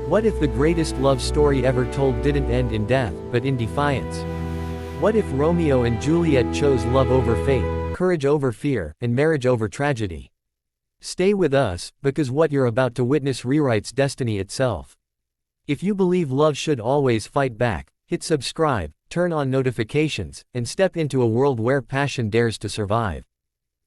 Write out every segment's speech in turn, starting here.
What if the greatest love story ever told didn't end in death, but in defiance? What if Romeo and Juliet chose love over fate, courage over fear, and marriage over tragedy? Stay with us, because what you're about to witness rewrites destiny itself. If you believe love should always fight back, hit subscribe, turn on notifications, and step into a world where passion dares to survive.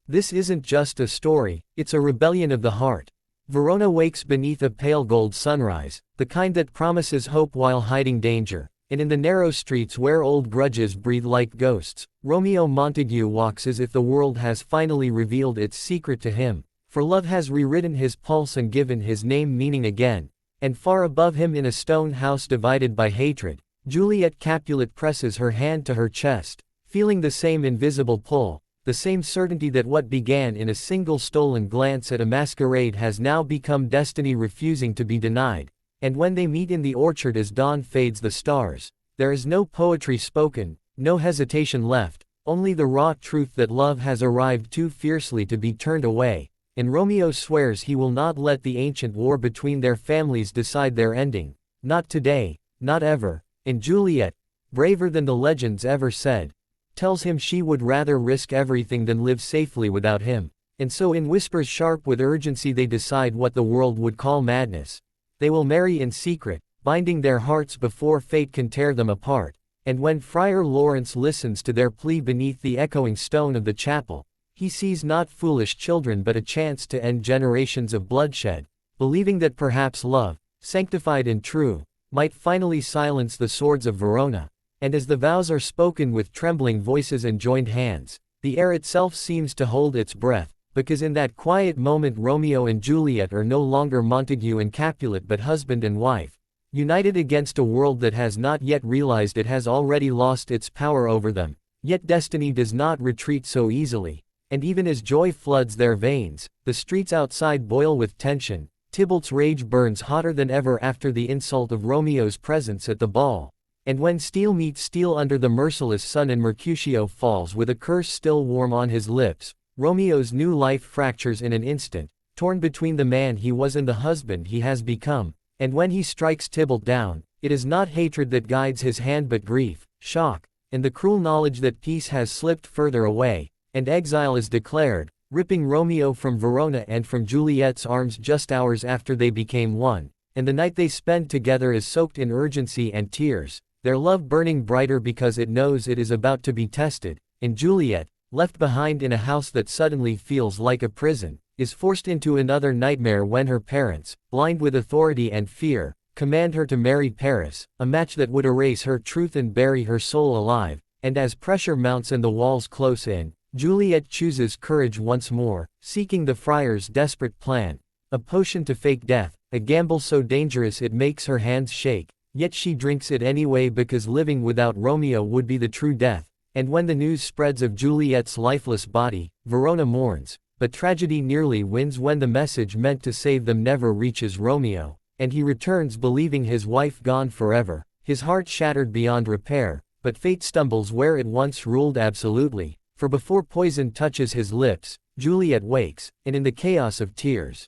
This isn't just a story, it's a rebellion of the heart. Verona wakes beneath a pale gold sunrise, the kind that promises hope while hiding danger, and in the narrow streets where old grudges breathe like ghosts, Romeo Montague walks as if the world has finally revealed its secret to him, for love has rewritten his pulse and given his name meaning again, and far above him in a stone house divided by hatred, Juliet Capulet presses her hand to her chest, feeling the same invisible pull, the same certainty that what began in a single stolen glance at a masquerade has now become destiny refusing to be denied, and when they meet in the orchard as dawn fades the stars, there is no poetry spoken, no hesitation left, only the raw truth that love has arrived too fiercely to be turned away, and Romeo swears he will not let the ancient war between their families decide their ending, not today, not ever, and Juliet, braver than the legends ever said, tells him she would rather risk everything than live safely without him, and so in whispers sharp with urgency they decide what the world would call madness. They will marry in secret, binding their hearts before fate can tear them apart, and when Friar Lawrence listens to their plea beneath the echoing stone of the chapel, he sees not foolish children but a chance to end generations of bloodshed, believing that perhaps love, sanctified and true, might finally silence the swords of Verona. And as the vows are spoken with trembling voices and joined hands, the air itself seems to hold its breath, because in that quiet moment Romeo and Juliet are no longer Montague and Capulet but husband and wife, united against a world that has not yet realized it has already lost its power over them. Yet destiny does not retreat so easily, and even as joy floods their veins, the streets outside boil with tension. Tybalt's rage burns hotter than ever after the insult of Romeo's presence at the ball. And when steel meets steel under the merciless sun and Mercutio falls with a curse still warm on his lips, Romeo's new life fractures in an instant, torn between the man he was and the husband he has become, and when he strikes Tybalt down, it is not hatred that guides his hand but grief, shock, and the cruel knowledge that peace has slipped further away, and exile is declared, ripping Romeo from Verona and from Juliet's arms just hours after they became one, and the night they spend together is soaked in urgency and tears, their love burning brighter because it knows it is about to be tested, and Juliet, left behind in a house that suddenly feels like a prison, is forced into another nightmare when her parents, blind with authority and fear, command her to marry Paris, a match that would erase her truth and bury her soul alive, and as pressure mounts and the walls close in, Juliet chooses courage once more, seeking the friar's desperate plan, a potion to fake death, a gamble so dangerous it makes her hands shake. Yet she drinks it anyway because living without Romeo would be the true death, and when the news spreads of Juliet's lifeless body, Verona mourns, but tragedy nearly wins when the message meant to save them never reaches Romeo, and he returns believing his wife gone forever, his heart shattered beyond repair, but fate stumbles where it once ruled absolutely, for before poison touches his lips, Juliet wakes, and in the chaos of tears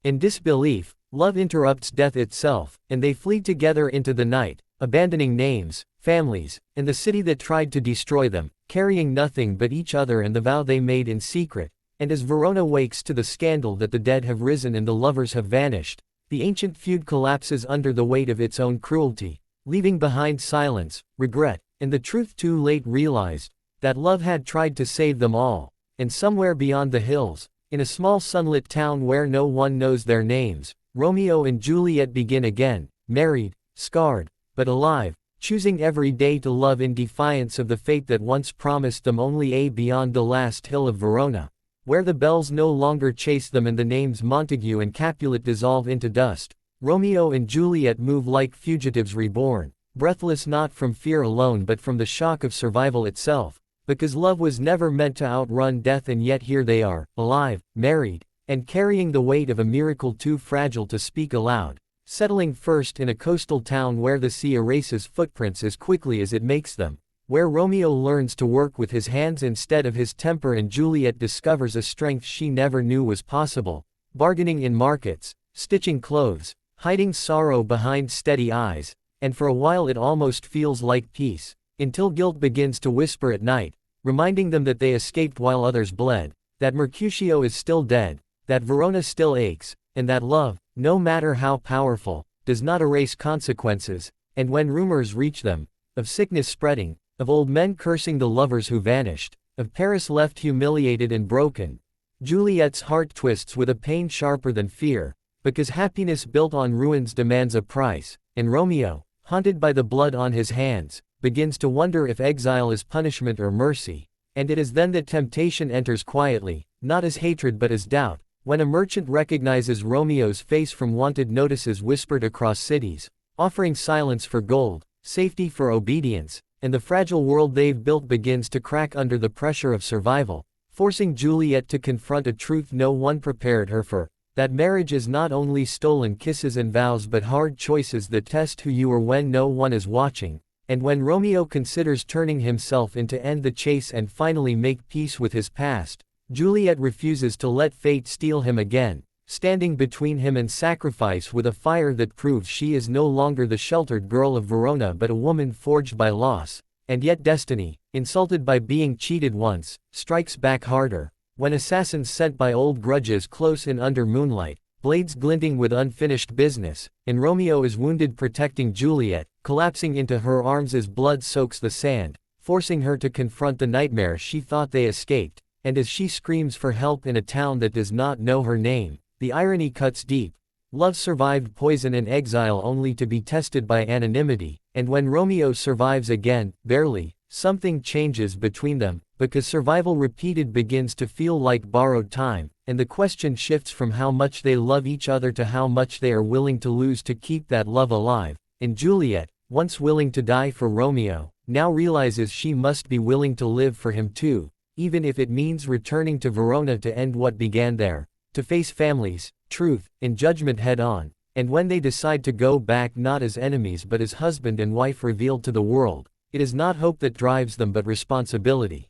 and disbelief, love interrupts death itself, and they flee together into the night, abandoning names, families, and the city that tried to destroy them, carrying nothing but each other and the vow they made in secret. And as Verona wakes to the scandal that the dead have risen and the lovers have vanished, the ancient feud collapses under the weight of its own cruelty, leaving behind silence, regret, and the truth too late realized, that love had tried to save them all, and somewhere beyond the hills, in a small sunlit town where no one knows their names, Romeo and Juliet begin again, married, scarred, but alive, choosing every day to love in defiance of the fate that once promised them only a beyond the last hill of Verona, where the bells no longer chase them and the names Montague and Capulet dissolve into dust. Romeo and Juliet move like fugitives reborn, breathless not from fear alone but from the shock of survival itself, because love was never meant to outrun death, and yet here they are, alive, married, and carrying the weight of a miracle too fragile to speak aloud, settling first in a coastal town where the sea erases footprints as quickly as it makes them, where Romeo learns to work with his hands instead of his temper and Juliet discovers a strength she never knew was possible, bargaining in markets, stitching clothes, hiding sorrow behind steady eyes, and for a while it almost feels like peace, until guilt begins to whisper at night, reminding them that they escaped while others bled, that Mercutio is still dead, that Verona still aches, and that love, no matter how powerful, does not erase consequences. And when rumors reach them, of sickness spreading, of old men cursing the lovers who vanished, of Paris left humiliated and broken, Juliet's heart twists with a pain sharper than fear, because happiness built on ruins demands a price, and Romeo, haunted by the blood on his hands, begins to wonder if exile is punishment or mercy. And it is then that temptation enters quietly, not as hatred but as doubt, when a merchant recognizes Romeo's face from wanted notices whispered across cities, offering silence for gold, safety for obedience, and the fragile world they've built begins to crack under the pressure of survival, forcing Juliet to confront a truth no one prepared her for, that marriage is not only stolen kisses and vows but hard choices that test who you are when no one is watching. And when Romeo considers turning himself in to end the chase and finally make peace with his past, Juliet refuses to let fate steal him again, standing between him and sacrifice with a fire that proves she is no longer the sheltered girl of Verona but a woman forged by loss. And yet destiny, insulted by being cheated once, strikes back harder, when assassins sent by old grudges close in under moonlight, blades glinting with unfinished business, and Romeo is wounded protecting Juliet, collapsing into her arms as blood soaks the sand, forcing her to confront the nightmare she thought they escaped. And as she screams for help in a town that does not know her name, the irony cuts deep. Love survived poison and exile only to be tested by anonymity, and when Romeo survives again, barely, something changes between them, because survival repeated begins to feel like borrowed time, and the question shifts from how much they love each other to how much they are willing to lose to keep that love alive. And Juliet, once willing to die for Romeo, now realizes she must be willing to live for him too, even if it means returning to Verona to end what began there, to face families, truth, and judgment head-on. And when they decide to go back not as enemies but as husband and wife revealed to the world, it is not hope that drives them but responsibility.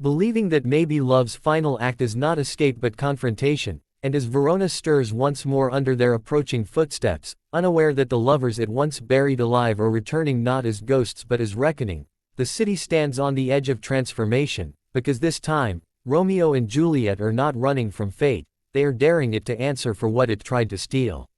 Believing that maybe love's final act is not escape but confrontation, and as Verona stirs once more under their approaching footsteps, unaware that the lovers it once buried alive are returning not as ghosts but as reckoning, the city stands on the edge of transformation, because this time, Romeo and Juliet are not running from fate, they are daring it to answer for what it tried to steal.